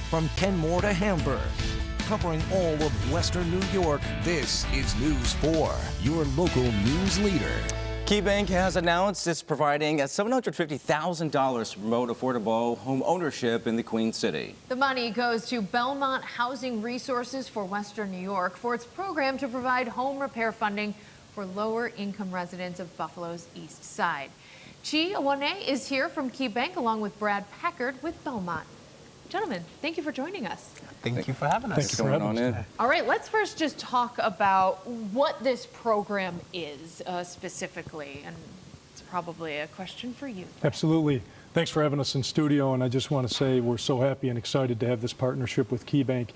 From Kenmore to Hamburg, covering all of Western New York, this is News 4, your local news leader. KeyBank has announced it's providing $750,000 to promote affordable home ownership in the Queen City. The money goes to Belmont Housing Resources for Western New York for its program to provide home repair funding for lower-income residents of Buffalo's East Side. Chi Awane is here from KeyBank along with Brad Packard with Belmont. Gentlemen, thank you for joining us. Thank you for having us. Thank you for having us. All right, let's first just talk about what this program is specifically, and it's probably a question for you. Absolutely. Thanks for having us in studio, and I just want to say we're so happy and excited to have this partnership with KeyBank.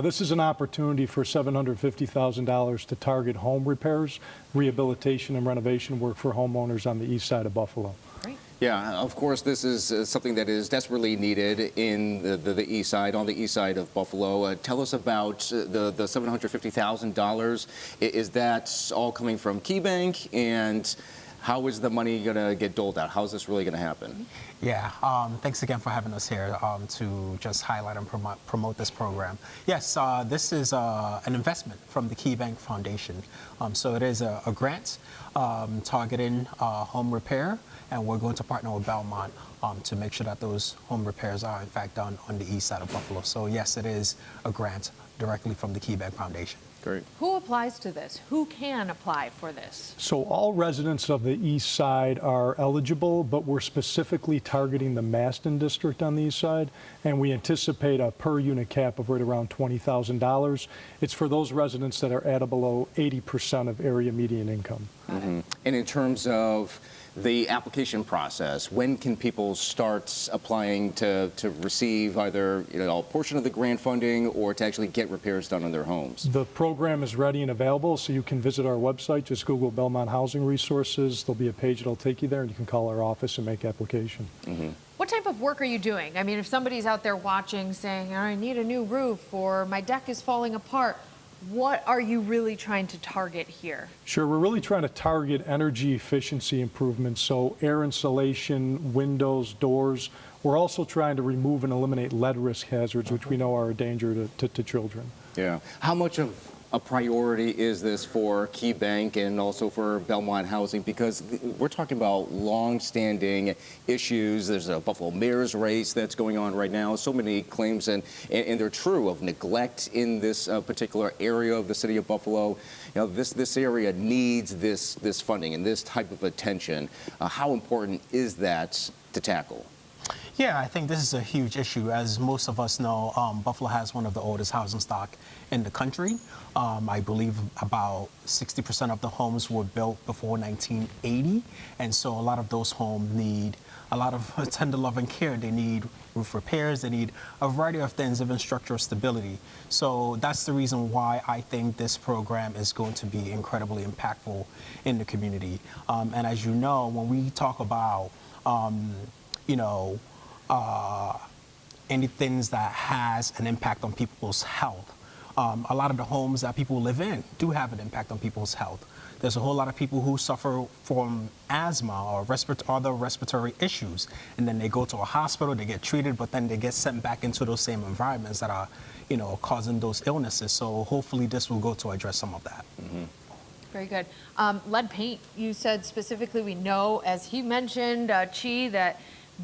This is an opportunity for $750,000 to target home repairs, rehabilitation, and renovation work for homeowners on the east side of Buffalo. Great. Yeah, of course, this is something that is desperately needed in the east side, on the east side of Buffalo. Tell us about the $750,000. Is that all coming from KeyBank, and how is the money going to get doled out? How is this really going to happen? Yeah, thanks again for having us here to just highlight and promote this program. Yes, this is an investment from the KeyBank Foundation. So it is a grant targeting home repair, and we're going to partner with Belmont to make sure that those home repairs are in fact done on the east side of Buffalo. So yes, it is a grant directly from the KeyBank Foundation. Great. Who applies to this? Who can apply for this? So all residents of the east side are eligible, but we're specifically targeting the Maston district on the east side, and we anticipate a per unit cap of right around $20,000. It's for those residents that are at or below 80% of area median income. Mm-hmm. And in terms of the application process, when can people start applying to receive either a portion of the grant funding or to actually get repairs done on their homes? The program is ready and available, so you can visit our website. Just Google Belmont Housing Resources. There'll be a page that'll take you there, and you can call our office and make application. Mm-hmm. What type of work are you doing? I mean, if somebody's out there watching saying, I need a new roof or my deck is falling apart, what are you really trying to target here? Sure, we're really trying to target energy efficiency improvements, so air insulation, windows, doors. We're also trying to remove and eliminate lead risk hazards, which we know are a danger to children. Yeah. How much of a priority is this for KeyBank and also for Belmont Housing? Because we're talking about long-standing issues. There's a Buffalo mayor's race that's going on right now. So many claims, and they're true, of neglect in this particular area of the city of Buffalo. This area needs this funding and this type of attention. How important is that to tackle? Yeah, I think this is a huge issue. As most of us know, Buffalo has one of the oldest housing stock in the country. I believe about 60% of the homes were built before 1980. And so a lot of those homes need a lot of tender love and care. They need roof repairs, they need a variety of things, even structural stability. So that's the reason why I think this program is going to be incredibly impactful in the community. And as you know, when we talk about, anything that has an impact on people's health. A lot of the homes that people live in do have an impact on people's health. There's a whole lot of people who suffer from asthma or other respiratory issues, and then they go to a hospital, they get treated, but then they get sent back into those same environments that are, causing those illnesses. So hopefully this will go to address some of that. Mm-hmm. Very good. Lead paint, you said specifically, we know, as he mentioned, Chi, that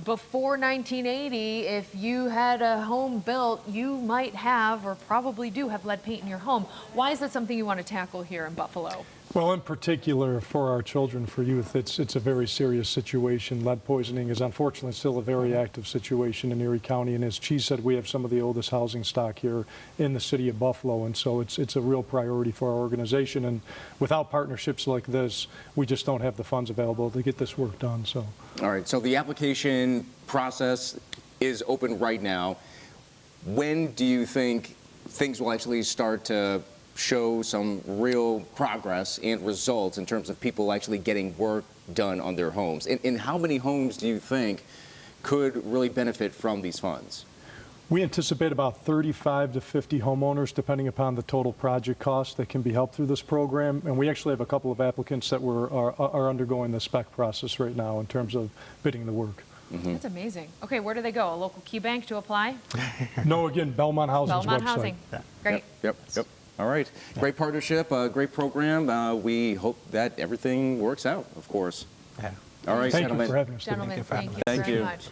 before 1980, if you had a home built, you might have or probably do have lead paint in your home. Why is that something you want to tackle here in Buffalo? Well, in particular for our children, for youth, it's a very serious situation. Lead poisoning is unfortunately still a very active situation in Erie County, and as Chi said, we have some of the oldest housing stock here in the city of Buffalo, and so it's a real priority for our organization. And without partnerships like this, we just don't have the funds available to get this work done. So, all right. So the application process is open right now. When do you think things will actually start to show some real progress and results in terms of people actually getting work done on their homes? And how many homes do you think could really benefit from these funds? We anticipate about 35 to 50 homeowners, depending upon the total project cost, that can be helped through this program. And we actually have a couple of applicants that are undergoing the spec process right now in terms of bidding the work. That's amazing. Okay, where do they go? A local KeyBank to apply? No, again, Belmont Housing's Belmont website. Housing. Great. Yep. All right. Great partnership, great program. We hope that everything works out, of course. Yeah. All right, Thank gentlemen. you for having us today. Gentlemen, thank you Thank very you. much.